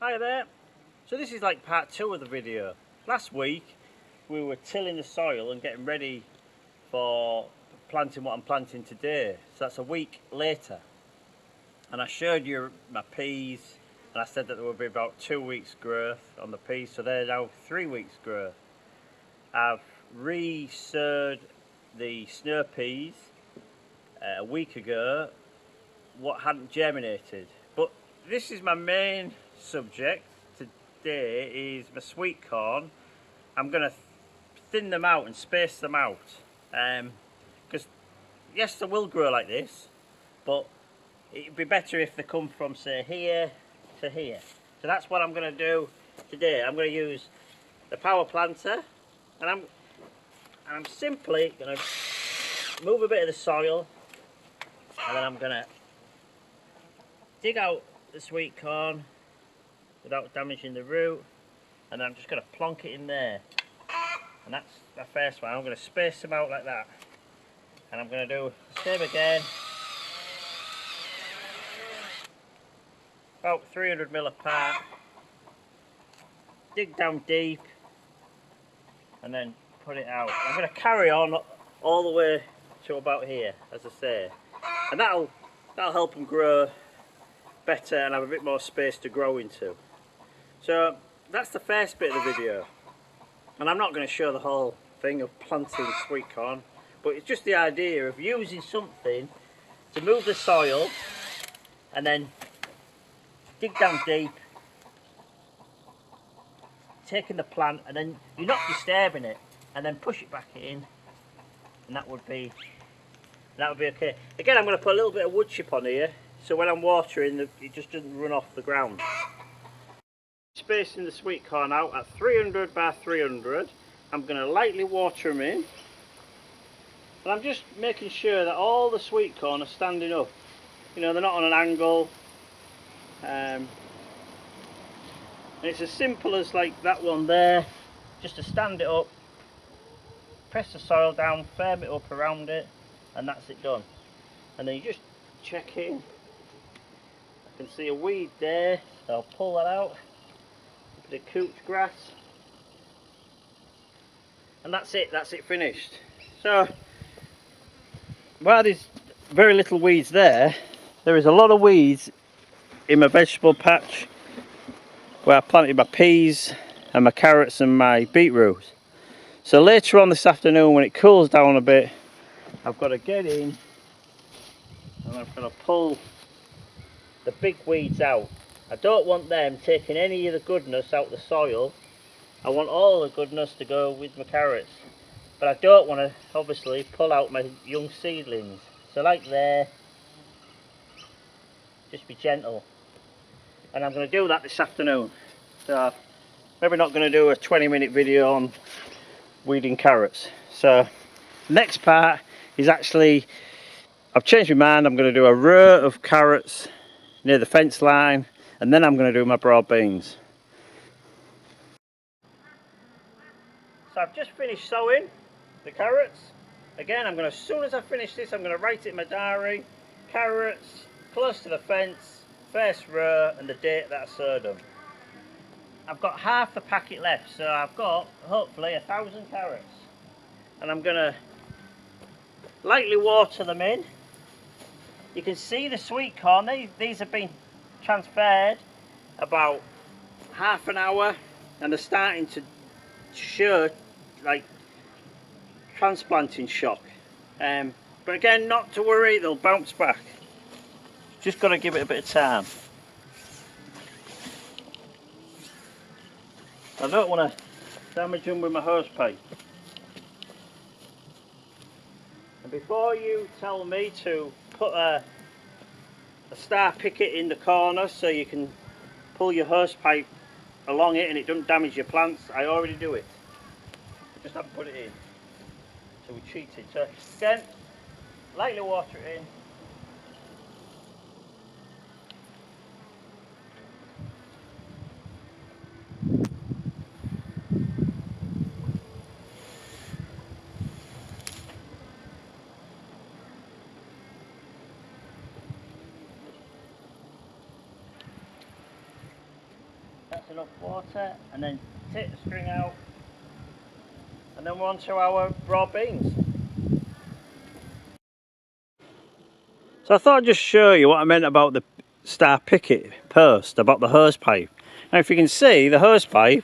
Hi there. So this is like part 2 of the video. Last week we were tilling the soil and getting ready for planting what I'm planting today. So that's a week later. And I showed you my peas and I said that there would be about 2 weeks growth on the peas, so they're now 3 weeks growth. I've re-sowed the snow peas a week ago, what hadn't germinated. But this is my main subject today, is my sweet corn. I'm going to thin them out and space them out, because yes, they will grow like this, but it'd be better if they come from, say, here to here. So that's what I'm going to do today. I'm going to use the power planter, and I'm simply going to move a bit of the soil, and then I'm going to dig out the sweet corn without damaging the root, and I'm just going to plonk it in there. And that's the first one. I'm going to space them out like that, and I'm going to do the same again, about 300 ml apart. Dig down deep and then put it out. I'm going to carry on all the way to about here, as I say, and that'll help them grow better and have a bit more space to grow into. So that's the first bit of the video, and I'm not going to show the whole thing of planting sweet corn, but it's just the idea of using something to move the soil and then dig down deep, taking the plant, and then you're not disturbing it, and then push it back in, and that would be okay. Again, I'm going to put a little bit of wood chip on here, so when I'm watering, it just doesn't run off the ground. Spacing the sweet corn out at 300 by 300. I'm going to lightly water them in, and I'm just making sure that all the sweet corn are standing up. You know, they're not on an angle. And it's as simple as like that one there, just to stand it up, press the soil down, firm it up around it, and that's it done. And then you just check in. I can see a weed there, so I'll pull that out. The couch grass, and that's it finished. So while there's very little weeds there is a lot of weeds in my vegetable patch where I planted my peas and my carrots and my beetroot. So later on this afternoon, when it cools down a bit, I've got to get in and I'm going to pull the big weeds out. I don't want them taking any of the goodness out of the soil. I want all the goodness to go with my carrots, but I don't want to obviously pull out my young seedlings. So like there, just be gentle. And I'm going to do that this afternoon. So maybe not going to do a 20-minute video on weeding carrots. So next part is actually, I've changed my mind. I'm going to do a row of carrots near the fence line, and then I'm going to do my broad beans. So I've just finished sowing the carrots. Again, I'm going to, as soon as I finish this, I'm going to write it in my diary. Carrots, close to the fence, first row, and the date that I sowed them. I've got half the packet left, so I've got hopefully 1,000 carrots. And I'm going to lightly water them in. You can see the sweet corn, these have been transferred about half an hour, and they're starting to show like transplanting shock, but again, not to worry, they'll bounce back. Just got to give it a bit of time. I don't want to damage them with my hose pipe. And before you tell me to put a star picket in the corner so you can pull your hose pipe along it and it doesn't damage your plants, I already do it. Just have to put it in. So we cheated. So again, lightly water it in. That's enough water, and then take the string out, and then we're on to our raw beans. So I thought I'd just show you what I meant about the star picket post, about the hose pipe. Now if you can see the hose pipe,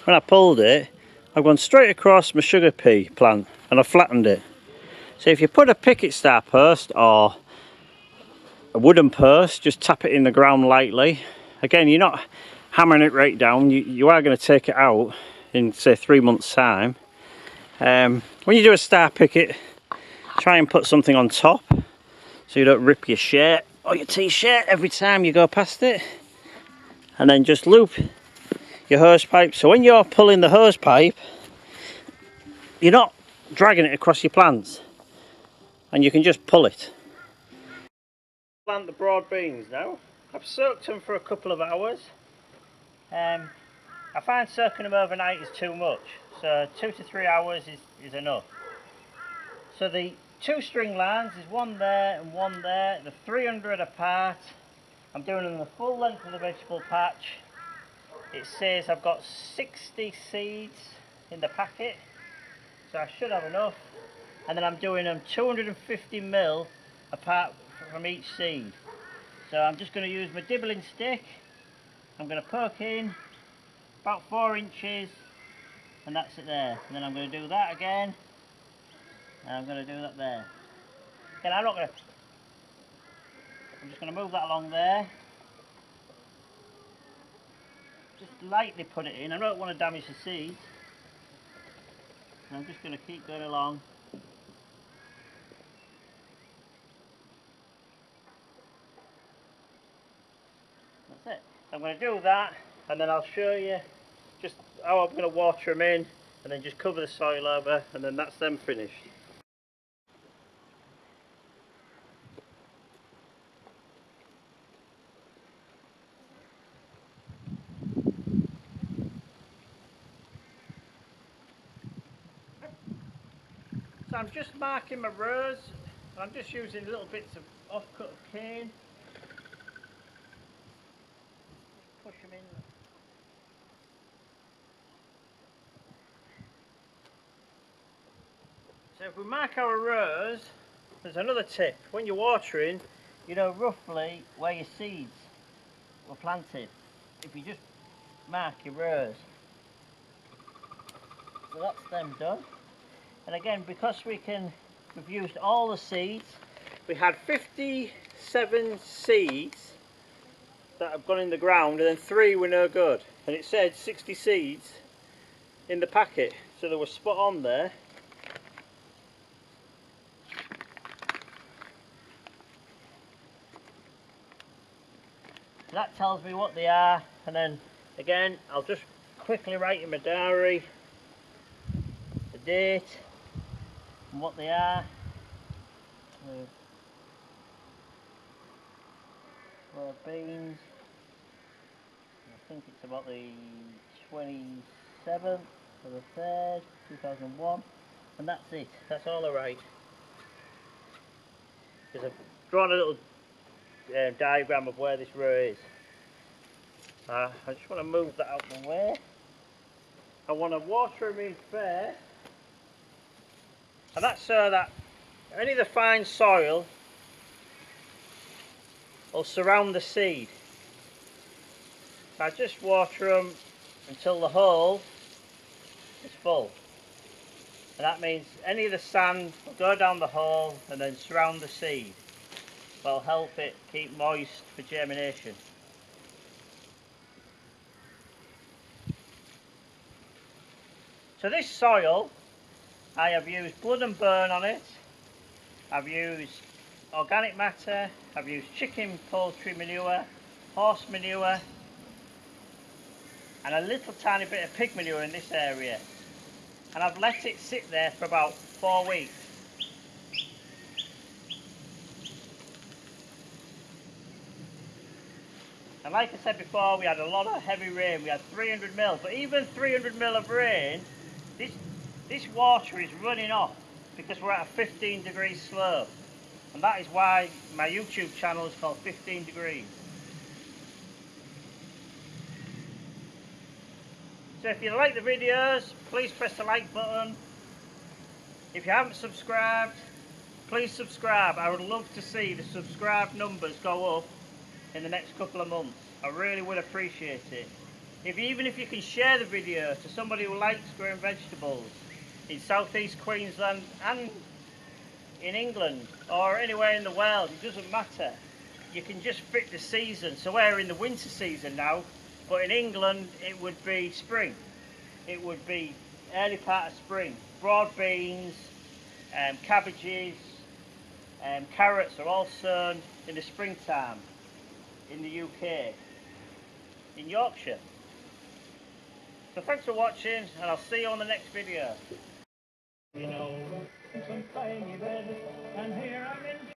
when I pulled it, I've gone straight across my sugar pea plant and I've flattened it. So if you put a picket star post or a wooden post, just tap it in the ground lightly. Again, you're not hammering it right down, you are going to take it out in say 3 months time. When you do a star picket, try and put something on top so you don't rip your shirt or your t-shirt every time you go past it. And then just loop your hose pipe, so when you're pulling the hose pipe, you're not dragging it across your plants, and you can just pull it. Plant the broad beans now. I've soaked them for a couple of hours. I find soaking them overnight is too much, so 2 to 3 hours is enough. So the 2 string lines is one there and one there, they're 300 apart. I'm doing them the full length of the vegetable patch. It says I've got 60 seeds in the packet, so I should have enough. And then I'm doing them 250ml apart from each seed. So I'm just going to use my dibbling stick. I'm going to poke in about 4 inches, and that's it there. And then I'm going to do that again, and I'm going to do that there. Again, I'm just going to move that along there. Just lightly put it in. I don't want to damage the seeds. And I'm just going to keep going along. That's it. I'm going to do that, and then I'll show you just how I'm going to water them in, and then just cover the soil over, and then that's them finished. So I'm just marking my rows, and I'm just using little bits of off-cut of cane. Push them in. So if we mark our rows, there's another tip. When you're watering, you know roughly where your seeds were planted. If you just mark your rows. So that's them done. And again, because we've used all the seeds, we had 57 seeds that have gone in the ground, and then 3 were no good. And it said 60 seeds in the packet, so they were spot on there. That tells me what they are, and then again I'll just quickly write in my diary the date and what they are. Raw beans, I think it's about the 27th of the 3rd, 2001, and that's it. That's all I write. Because I've drawn a little diagram of where this row is. I just want to move that out of the way. I want to water them in first, and that's so that any of the fine soil will surround the seed. So I just water them until the hole is full, and that means any of the sand will go down the hole and then surround the seed. Will help it keep moist for germination. So this soil, I have used blood and bone on it. I've used organic matter, I've used chicken poultry manure, horse manure, and a little tiny bit of pig manure in this area. And I've let it sit there for about 4 weeks. And like I said before, we had a lot of heavy rain. We had 300ml, but even 300ml of rain, this water is running off because we're at a 15-degree slope. And that is why my YouTube channel is called 15 Degrees. So if you like the videos, please press the like button. If you haven't subscribed, please subscribe. I would love to see the subscribe numbers go up in the next couple of months. I really would appreciate it. Even if you can share the video to somebody who likes growing vegetables in southeast Queensland and in England or anywhere in the world, it doesn't matter. You can just fit the season. So we're in the winter season now, but in England it would be spring. It would be early part of spring. Broad beans, cabbages, carrots are all sown in the springtime in the UK, in Yorkshire. So thanks for watching, and I'll see you on the next video. You know, some tiny bed, and here I'm in